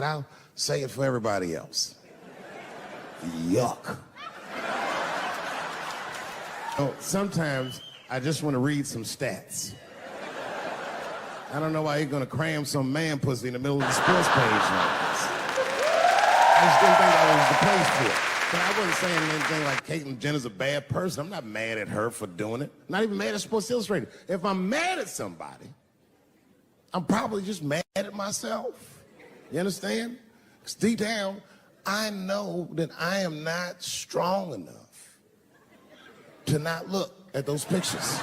I'll say it for everybody else. Yuck. Oh, sometimes I just want to read some stats. I don't know why you're gonna cram some man pussy in the middle of the sports page like this. I just didn't think that was the place for it. But I wasn't saying anything like Caitlyn Jenner's a bad person. I'm not mad at her for doing it. I'm not even mad at Sports Illustrated. If I'm mad at somebody, I'm probably just mad at myself. You understand? Because deep down, I know that I am not strong enough to not look at those pictures.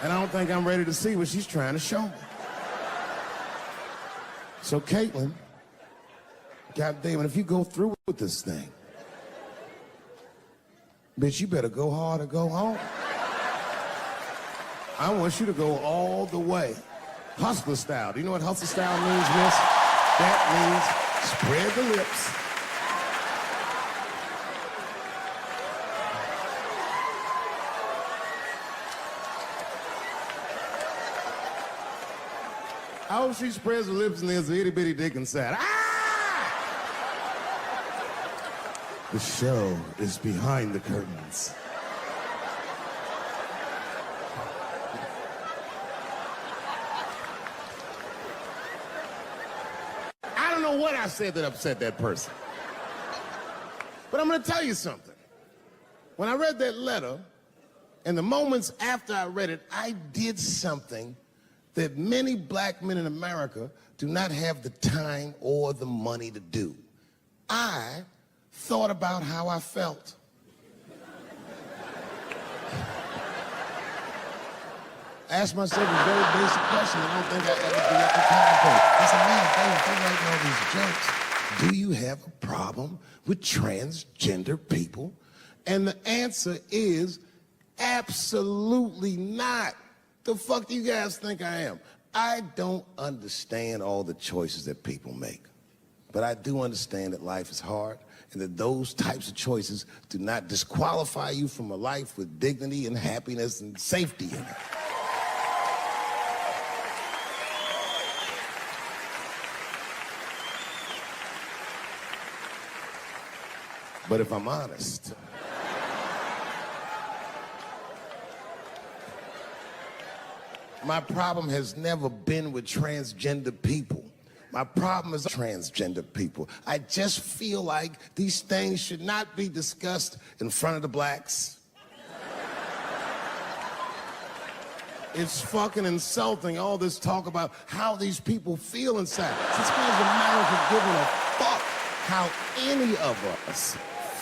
And I don't think I'm ready to see what she's trying to show me. So Caitlyn, goddamn it, if you go through with this thing, bitch, you better go hard or go home. I want you to go all the way. Hustler style. Do you know what hustler style means, miss? That means spread the lips. I hope she spreads her lips and there's an itty bitty dick inside. Ah! The show is behind the curtains. I don't know what I said that upset that person. But I'm gonna tell you something. When I read that letter, and the moments after I read it, I did something that many black men in America do not have the time or the money to do. I thought about how I felt. I asked myself a very basic question I don't think I ever do at the time. I said, man, Dave, if you're writing all these jokes, do you have a problem with transgender people? And the answer is absolutely not. The fuck do you guys think I am? I don't understand all the choices that people make. But I do understand that life is hard and that those types of choices do not disqualify you from a life with dignity and happiness and safety in it. But if I'm honest, my problem has never been with transgender people. My problem is transgender people. I just feel like these things should not be discussed in front of the blacks. It's fucking insulting, all this talk about how these people feel inside. Since when is America giving a fuck how any of us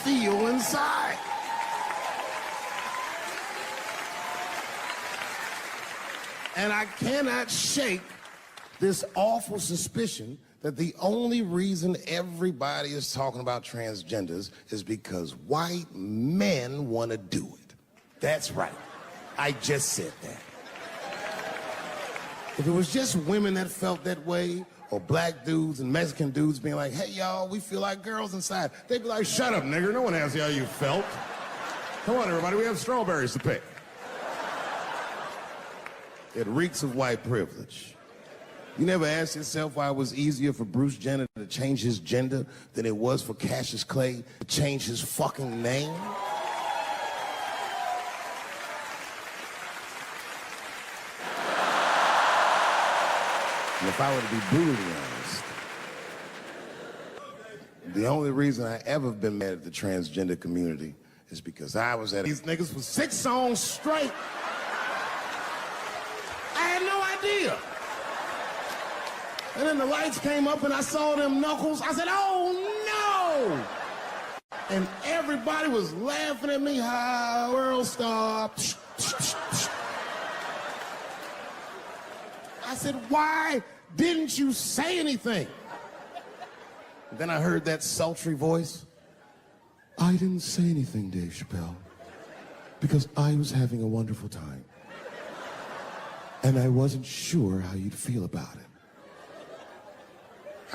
feel inside? And I cannot shake this awful suspicion that the only reason everybody is talking about transgenders is because white men want to do it. That's right. I just said that. If it was just women that felt that way, or black dudes and Mexican dudes being like, hey, y'all, we feel like girls inside, they'd be like, shut up, nigger. No one asked you how you felt. Come on, everybody, we have strawberries to pick. It reeks of white privilege. You never asked yourself why it was easier for Bruce Jenner to change his gender than it was for Cassius Clay to change his fucking name? And if I were to be brutally honest, the only reason I ever been mad at the transgender community is because I was at these niggas for 6 songs straight. And then the lights came up and I saw them knuckles. I said, oh no! And everybody was laughing at me. Hi, world star. I said, why didn't you say anything? And then I heard that sultry voice. I didn't say anything, Dave Chappelle, because I was having a wonderful time. And I wasn't sure how you'd feel about it.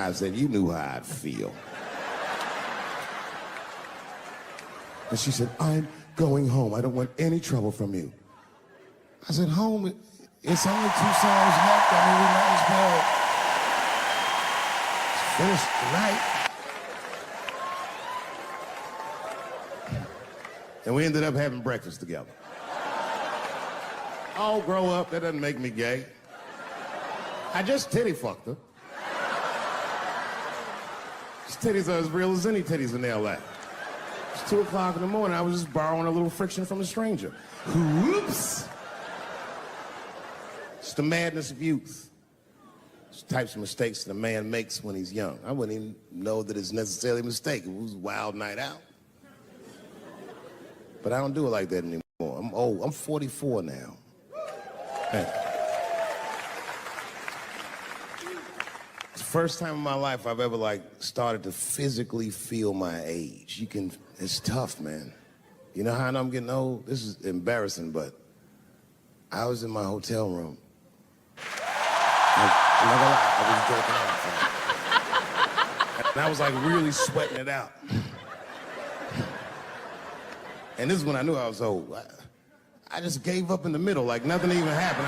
I said, you knew how I'd feel. And she said, I'm going home. I don't want any trouble from you. I said, home? It's only 2 songs left. I mean, we might as well finish tonight. And we ended up having breakfast together. Oh, grow up. That doesn't make me gay. I just titty fucked her. His titties are as real as any titties in L.A. It's 2 o'clock in the morning. I was just borrowing a little friction from a stranger. Whoops. It's the madness of youth. It's the types of mistakes that a man makes when he's young. I wouldn't even know that it's necessarily a mistake. It was a wild night out. But I don't do it like that anymore. I'm old. I'm 44 now. Hey. It's the first time in my life I've ever, started to physically feel my age. It's tough, man. You know how I know I'm getting old? This is embarrassing, but I was in my hotel room. I'm not gonna lie, I was jerking off. And I was really sweating it out. And this is when I knew I was old. I just gave up in the middle, like nothing even happened.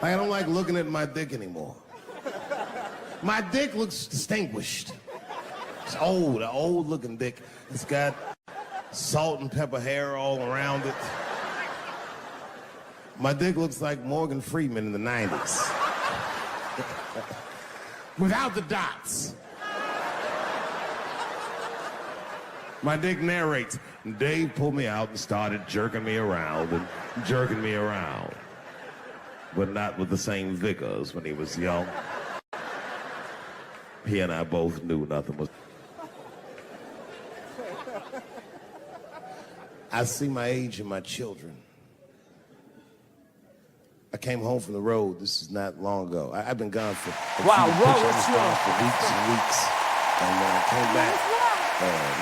I don't like looking at my dick anymore. My dick looks distinguished. It's old, an old-looking dick. It's got salt and pepper hair all around it. My dick looks like Morgan Freeman in the 90s. Without the dots. My dick narrates. Dave pulled me out and started jerking me around and jerking me around. But not with the same vigor as when he was young. He and I both knew nothing was... I see my age in my children. I came home from the road. This is not long ago. I've been gone for weeks and weeks. And when I came back,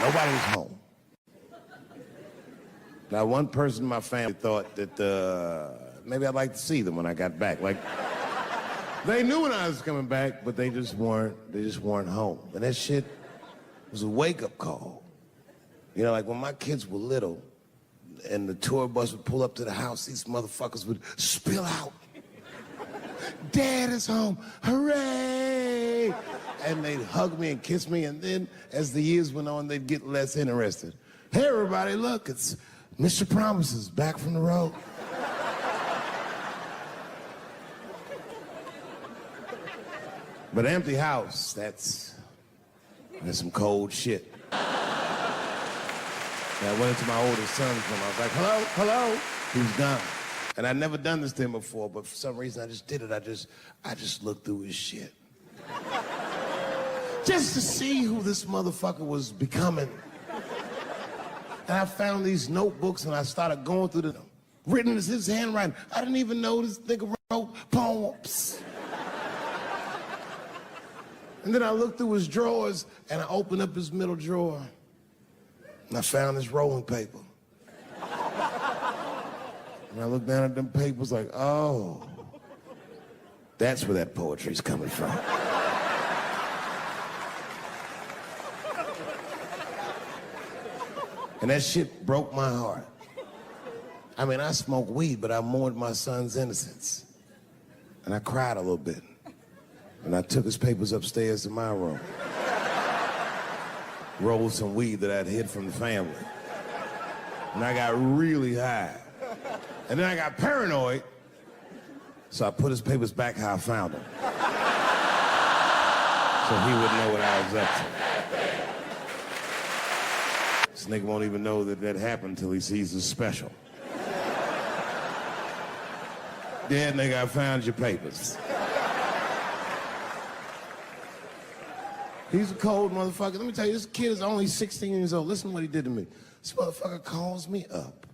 nobody was home. Now, one person in my family thought that maybe I'd like to see them when I got back. They knew when I was coming back, but they just weren't home. And that shit was a wake-up call. You know, when my kids were little, and the tour bus would pull up to the house, these motherfuckers would spill out. Dad is home, hooray! And they'd hug me and kiss me, and then as the years went on, they'd get less interested. Hey, everybody, look, it's Mr. Promises back from the road. But empty house, that's some cold shit. And I went into my oldest son's room. I was like, hello, hello. He was gone. And I'd never done this to him before, but for some reason I just did it. I just looked through his shit. Just to see who this motherfucker was becoming. And I found these notebooks and I started going through them. Written as his handwriting. I didn't even know this nigga wrote poems. And then I looked through his drawers and I opened up his middle drawer. And I found this rolling paper. And I looked down at them papers like, oh, that's where that poetry's coming from. And that shit broke my heart. I mean, I smoked weed, but I mourned my son's innocence. And I cried a little bit. And I took his papers upstairs to my room. Rolled some weed that I'd hid from the family. And I got really high. And then I got paranoid, so I put his papers back how I found them. So he wouldn't know what I was up to. This nigga won't even know that happened until he sees the special. Yeah, nigga, I found your papers. He's a cold motherfucker. Let me tell you, this kid is only 16 years old. Listen to what he did to me. This motherfucker calls me up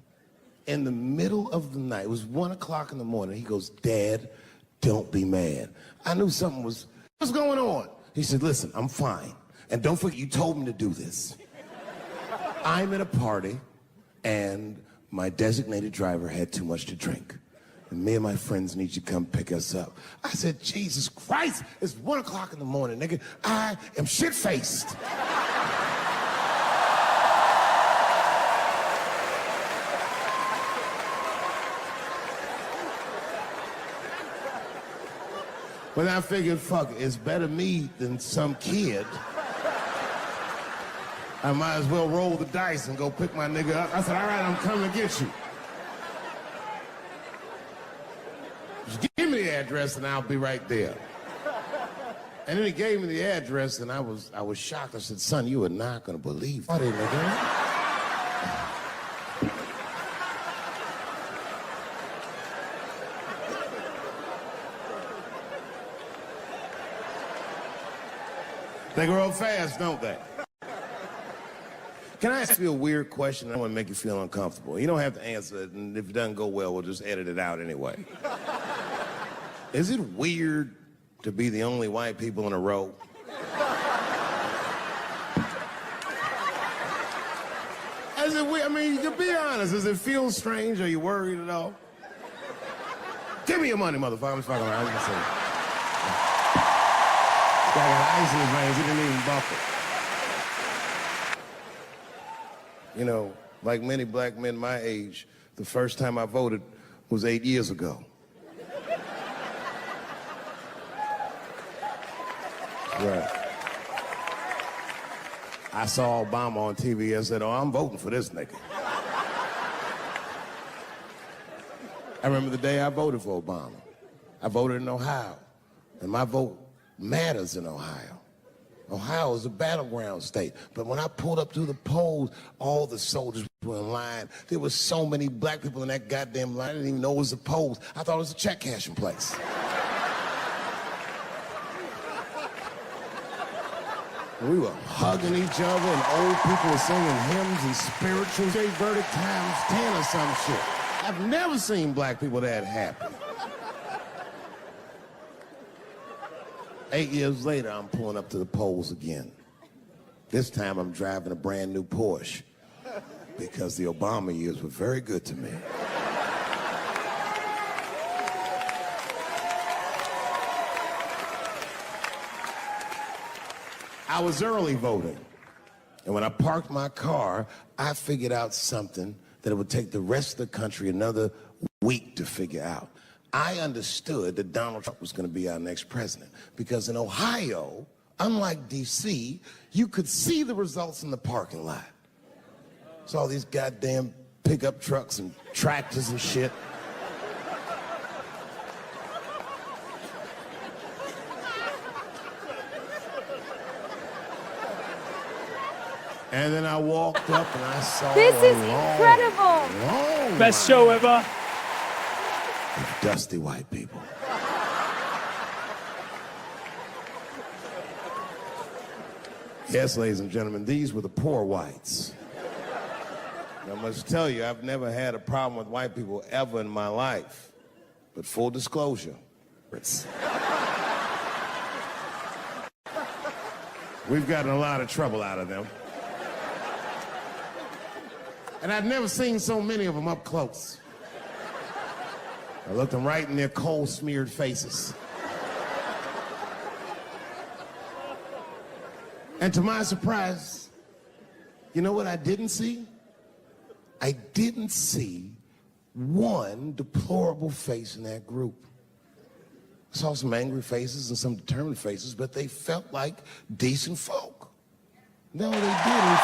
in the middle of the night. It was 1 o'clock in the morning. He goes, Dad, don't be mad. I knew something was, what's going on? He said, listen, I'm fine. And don't forget, you told me to do this. I'm at a party, and my designated driver had too much to drink. and me and my friends need you to come pick us up. I said, Jesus Christ, it's 1 o'clock in the morning, nigga. I am shit-faced. But I figured, fuck it, it's better me than some kid. I might as well roll the dice and go pick my nigga up. I said, all right, I'm coming to get you. Just give me the address and I'll be right there. And then he gave me the address and I was shocked. I said, son, you are not gonna believe it, nigga. They grow up fast, don't they? Can I ask you a weird question? I want to make you feel uncomfortable. You don't have to answer it, and if it doesn't go well, we'll just edit it out anyway. Is it weird to be the only white people in a row? Is it weird? I mean, to be honest, does it feel strange? Are you worried at all? Give me your money, motherfucker. I'm just fucking around. I was gonna say. This guy got ice in his veins. He didn't even buckle. You know, like many black men my age, the first time I voted was 8 years ago. Right. I saw Obama on TV and said, oh, I'm voting for this nigga. I remember the day I voted for Obama. I voted in Ohio, and my vote matters in Ohio. Ohio is a battleground state, but when I pulled up to the polls, all the soldiers were in line. There were so many black people in that goddamn line, I didn't even know it was a polls. I thought it was a check cashing place. We were hugging each other, and old people were singing hymns and spirituals. Jay Verdict times 10 or some shit. I've never seen black people that happy. 8 years later, I'm pulling up to the polls again. This time, I'm driving a brand new Porsche because the Obama years were very good to me. I was early voting, and when I parked my car, I figured out something that it would take the rest of the country another week to figure out. I understood that Donald Trump was going to be our next president because in Ohio, unlike D.C., you could see the results in the parking lot. It's all these goddamn pickup trucks and tractors and shit. And then I walked up and I saw this is incredible. Best show ever. Dusty white people. Yes, ladies and gentlemen, these were the poor whites. I must tell you, I've never had a problem with white people ever in my life. But full disclosure, we've gotten a lot of trouble out of them. And I've never seen so many of them up close. I looked them right in their coal-smeared faces. And to my surprise, you know what I didn't see? I didn't see one deplorable face in that group. I saw some angry faces and some determined faces, but they felt like decent folk. No, they didn't.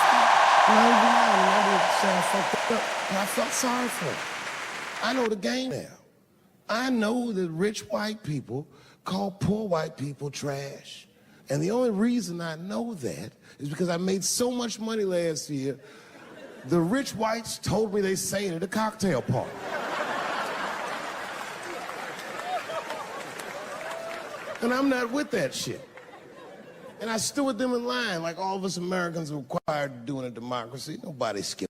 I felt sorry for them. I know the game now. I know that rich white people call poor white people trash. And the only reason I know that is because I made so much money last year, the rich whites told me they say it at a cocktail party. And I'm not with that shit. And I stood with them in line like all of us Americans are required to do in a democracy. Nobody skips